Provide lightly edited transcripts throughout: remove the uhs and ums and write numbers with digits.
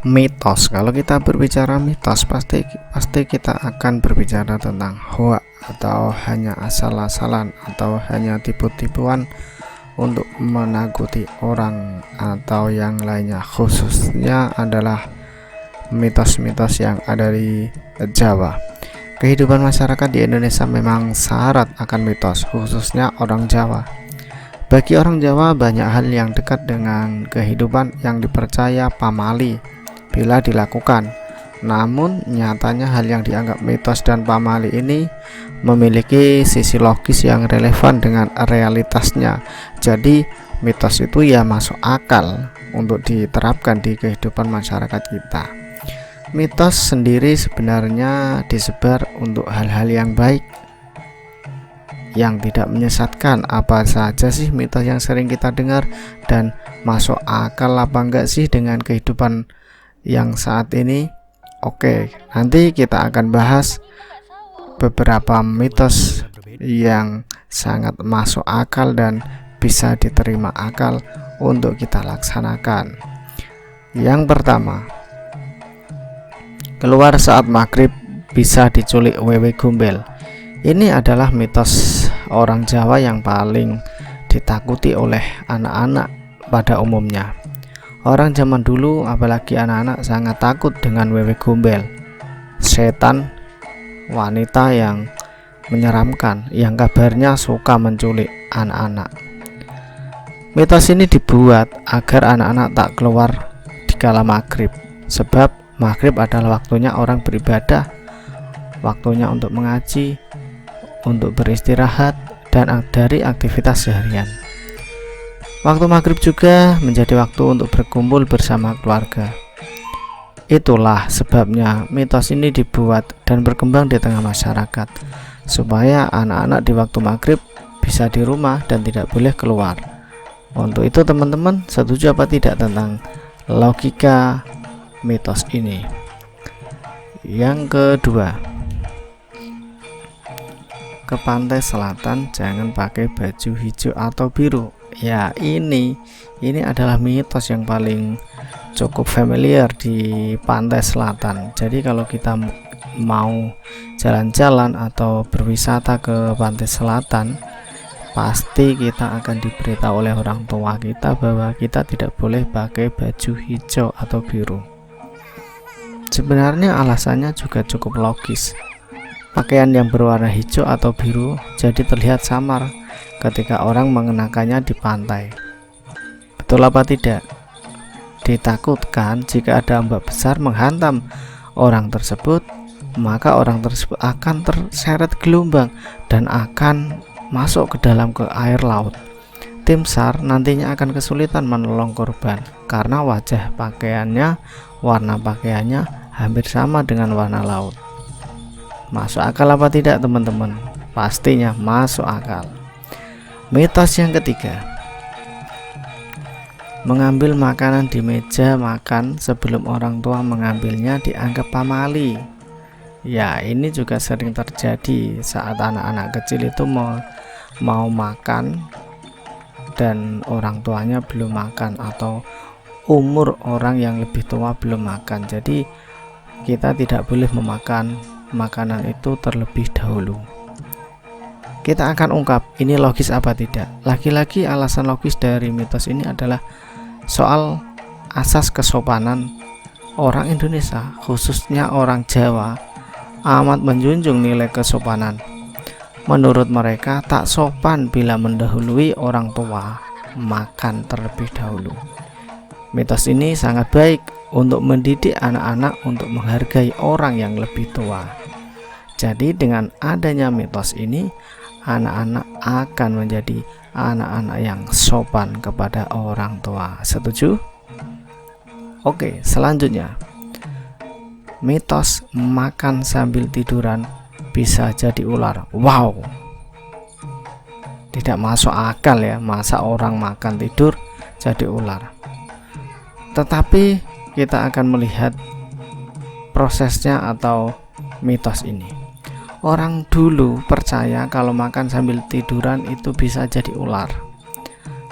Mitos. Kalau kita berbicara mitos, pasti kita akan berbicara tentang hoax atau hanya asal-asalan atau hanya tipu-tipuan untuk menakuti orang atau yang lainnya. Khususnya adalah mitos-mitos yang ada di Jawa. Kehidupan masyarakat di Indonesia memang syarat akan mitos, khususnya orang Jawa. Bagi orang Jawa, banyak hal yang dekat dengan kehidupan yang dipercaya pamali bila dilakukan. Namun nyatanya hal yang dianggap mitos dan pamali ini memiliki sisi logis yang relevan dengan realitasnya. Jadi mitos itu ya masuk akal untuk diterapkan di kehidupan masyarakat kita. Mitos sendiri sebenarnya disebar untuk hal-hal yang baik, yang tidak menyesatkan. Apa saja sih mitos yang sering kita dengar dan masuk akal apa enggak sih dengan kehidupan yang saat ini? Oke, nanti kita akan bahas beberapa mitos yang sangat masuk akal dan bisa diterima akal untuk kita laksanakan. Yang pertama, keluar saat maghrib bisa diculik wewe gombel. Ini adalah mitos orang Jawa yang paling ditakuti oleh anak-anak pada umumnya. Orang zaman dulu, apalagi anak-anak, sangat takut dengan wewe gombel, setan wanita yang menyeramkan yang kabarnya suka menculik anak-anak. Mitos ini dibuat agar anak-anak tak keluar di kala maghrib, sebab maghrib adalah waktunya orang beribadah, waktunya untuk mengaji, untuk beristirahat, dan dari aktivitas seharian. Waktu maghrib juga menjadi waktu untuk berkumpul bersama keluarga. Itulah sebabnya mitos ini dibuat dan berkembang di tengah masyarakat, supaya anak-anak di waktu maghrib bisa di rumah dan tidak boleh keluar. Untuk itu teman-teman setuju apa tidak tentang logika mitos ini? Yang kedua, ke pantai selatan jangan pakai baju hijau atau biru. Ya, ini adalah mitos yang paling cukup familiar di pantai selatan. Jadi kalau kita mau jalan-jalan atau berwisata ke pantai selatan, pasti kita akan diberitahu oleh orang tua kita bahwa kita tidak boleh pakai baju hijau atau biru. Sebenarnya alasannya juga cukup logis. Pakaian yang berwarna hijau atau biru jadi terlihat samar ketika orang mengenakannya di pantai. Betul apa tidak? Ditakutkan jika ada ombak besar menghantam orang tersebut, maka orang tersebut akan terseret gelombang dan akan masuk ke dalam air laut. Tim SAR nantinya akan kesulitan menolong korban karena wajah pakaiannya, warna pakaiannya hampir sama dengan warna laut. Masuk akal apa tidak teman-teman? Pastinya masuk akal. Mitos yang ketiga, mengambil makanan di meja makan sebelum orang tua mengambilnya dianggap pamali. Ya, ini juga sering terjadi saat anak-anak kecil itu mau makan dan orang tuanya belum makan, atau umur orang yang lebih tua belum makan. Jadi kita tidak boleh memakan makanan itu terlebih dahulu. Kita akan ungkap ini logis apa tidak. Lagi-lagi alasan logis dari mitos ini adalah soal asas kesopanan. Orang Indonesia, khususnya orang Jawa, amat menjunjung nilai kesopanan. Menurut mereka tak sopan bila mendahului orang tua makan terlebih dahulu. Mitos ini sangat baik untuk mendidik anak-anak untuk menghargai orang yang lebih tua. Jadi dengan adanya mitos ini, anak-anak akan menjadi anak-anak yang sopan kepada orang tua. Setuju? Oke, selanjutnya, mitos makan sambil tiduran bisa jadi ular. Wow, tidak masuk akal ya, masa orang makan tidur jadi ular. Tetapi kita akan melihat prosesnya atau mitos ini. Orang dulu percaya kalau makan sambil tiduran itu bisa jadi ular.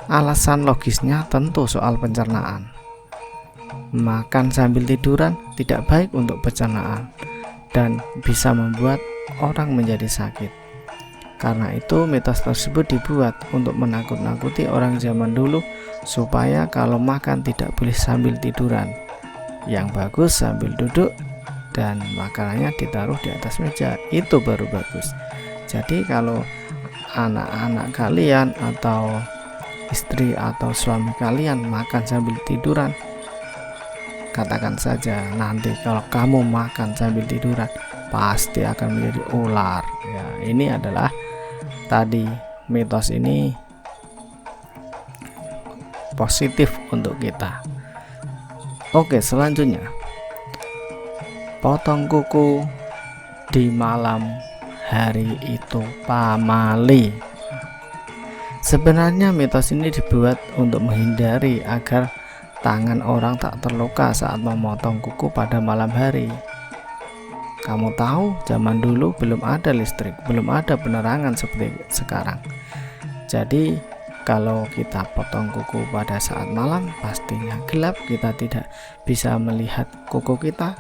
Alasan logisnya tentu soal pencernaan. Makan sambil tiduran tidak baik untuk pencernaan dan bisa membuat orang menjadi sakit. Karena itu mitos tersebut dibuat untuk menakut-nakuti orang zaman dulu supaya kalau makan tidak boleh sambil tiduran. Yang bagus sambil duduk dan makanannya ditaruh di atas meja, itu baru bagus. Jadi kalau anak-anak kalian atau istri atau suami kalian makan sambil tiduran, katakan saja nanti kalau kamu makan sambil tiduran pasti akan menjadi ular. Ya, ini adalah tadi mitos ini positif untuk kita. Oke, selanjutnya potong kuku di malam hari itu pamali. Sebenarnya mitos ini dibuat untuk menghindari agar tangan orang tak terluka saat memotong kuku pada malam hari. Kamu tahu, zaman dulu belum ada listrik, belum ada penerangan seperti sekarang. Jadi kalau kita potong kuku pada saat malam, pastinya gelap, kita tidak bisa melihat kuku kita.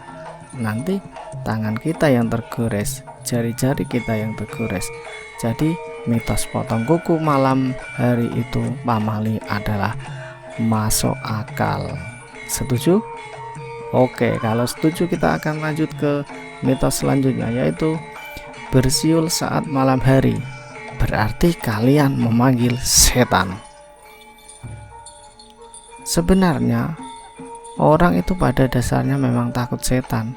Nanti tangan kita yang tergores, jari-jari kita yang tergores. Jadi mitos potong kuku malam hari itu pamali adalah masuk akal. Setuju? Oke, kalau setuju kita akan lanjut ke mitos selanjutnya, yaitu bersiul saat malam hari berarti kalian memanggil setan. Sebenarnya orang itu pada dasarnya memang takut setan.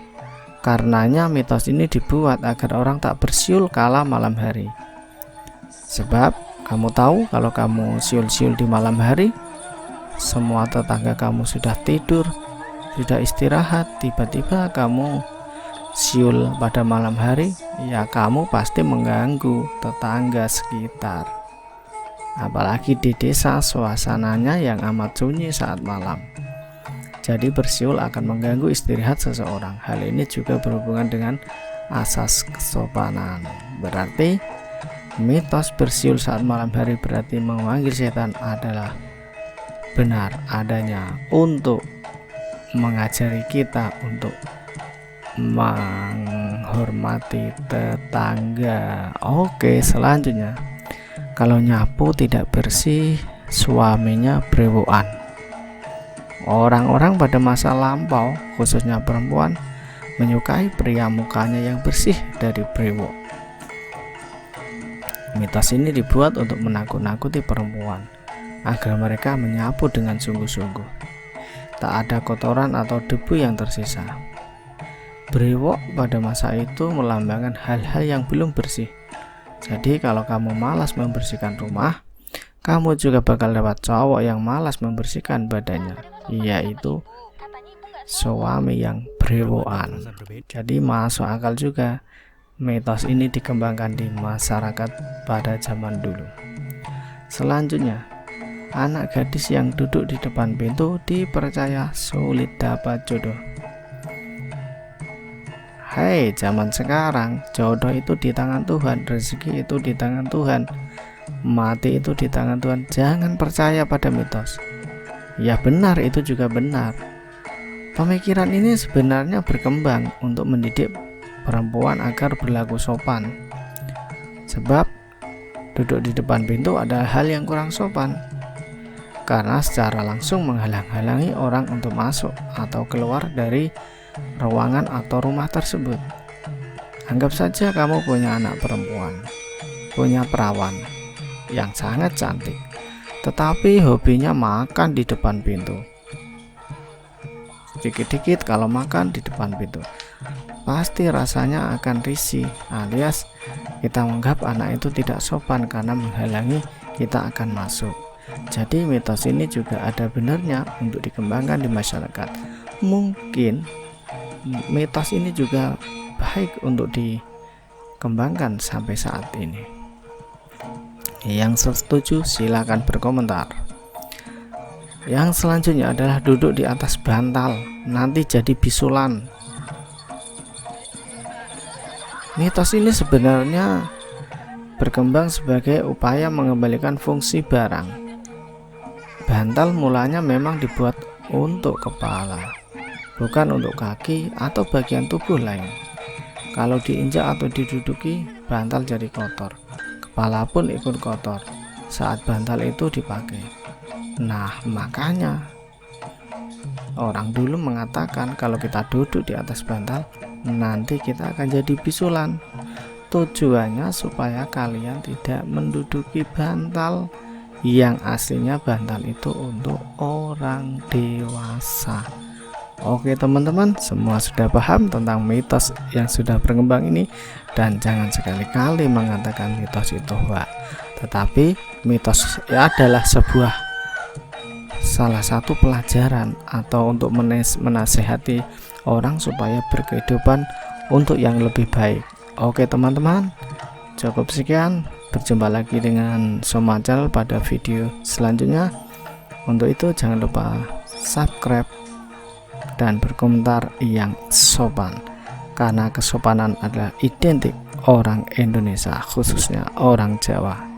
Karenanya mitos ini dibuat agar orang tak bersiul kala malam hari. Sebab kamu tahu kalau kamu siul-siul di malam hari, semua tetangga kamu sudah tidur, sudah istirahat, tiba-tiba kamu siul pada malam hari, ya kamu pasti mengganggu tetangga sekitar. Apalagi di desa suasananya yang amat sunyi saat malam. Jadi bersiul akan mengganggu istirahat seseorang. Hal ini juga berhubungan dengan asas kesopanan. Berarti mitos bersiul saat malam hari berarti memanggil setan adalah benar adanya untuk mengajari kita untuk menghormati tetangga. Oke, selanjutnya kalau nyapu tidak bersih, suaminya brewokan. Orang-orang pada masa lampau, khususnya perempuan, menyukai pria mukanya yang bersih dari brewok. Mitos ini dibuat untuk menakut-nakuti perempuan agar mereka menyapu dengan sungguh-sungguh. Tak ada kotoran atau debu yang tersisa. Brewok pada masa itu melambangkan hal-hal yang belum bersih. Jadi kalau kamu malas membersihkan rumah, kamu juga bakal dapat cowok yang malas membersihkan badannya, yaitu suami yang brewokan. Jadi masuk akal juga mitos ini dikembangkan di masyarakat pada zaman dulu. Selanjutnya, anak gadis yang duduk di depan pintu dipercaya sulit dapat jodoh. Hei, zaman sekarang jodoh itu di tangan Tuhan, rezeki itu di tangan Tuhan, mati itu di tangan Tuhan. Jangan percaya pada mitos. Ya benar, itu juga benar. Pemikiran ini sebenarnya berkembang untuk mendidik perempuan agar berlaku sopan. Sebab duduk di depan pintu adalah hal yang kurang sopan, karena secara langsung menghalang-halangi orang untuk masuk atau keluar dari ruangan atau rumah tersebut. Anggap saja kamu punya anak perempuan, punya perawan yang sangat cantik, tetapi hobinya makan di depan pintu. Dikit-dikit kalau makan di depan pintu, pasti rasanya akan risih, alias kita menganggap anak itu tidak sopan karena menghalangi kita akan masuk. Jadi mitos ini juga ada benarnya untuk dikembangkan di masyarakat. Mungkin mitos ini juga baik untuk dikembangkan sampai saat ini. Yang setuju silakan berkomentar. Yang selanjutnya adalah duduk di atas bantal, nanti jadi bisulan. Mitos ini sebenarnya berkembang sebagai upaya mengembalikan fungsi barang. Bantal mulanya memang dibuat untuk kepala, bukan untuk kaki atau bagian tubuh lain. Kalau diinjak atau diduduki, bantal jadi kotor. Kepala pun ikut kotor saat bantal itu dipakai. Nah, makanya orang dulu mengatakan kalau kita duduk di atas bantal, nanti kita akan jadi bisulan. Tujuannya supaya kalian tidak menduduki bantal, yang aslinya bantal itu untuk orang dewasa. Oke teman-teman, semua sudah paham tentang mitos yang sudah berkembang ini, dan jangan sekali-kali mengatakan mitos itu hoax. Tetapi mitos adalah salah satu pelajaran atau untuk menasehati orang supaya berkehidupan untuk yang lebih baik. Oke teman-teman, cukup sekian. Berjumpa lagi dengan Somacal pada video selanjutnya. Untuk itu jangan lupa subscribe dan berkomentar yang sopan, karena kesopanan adalah identik orang Indonesia, khususnya orang Jawa.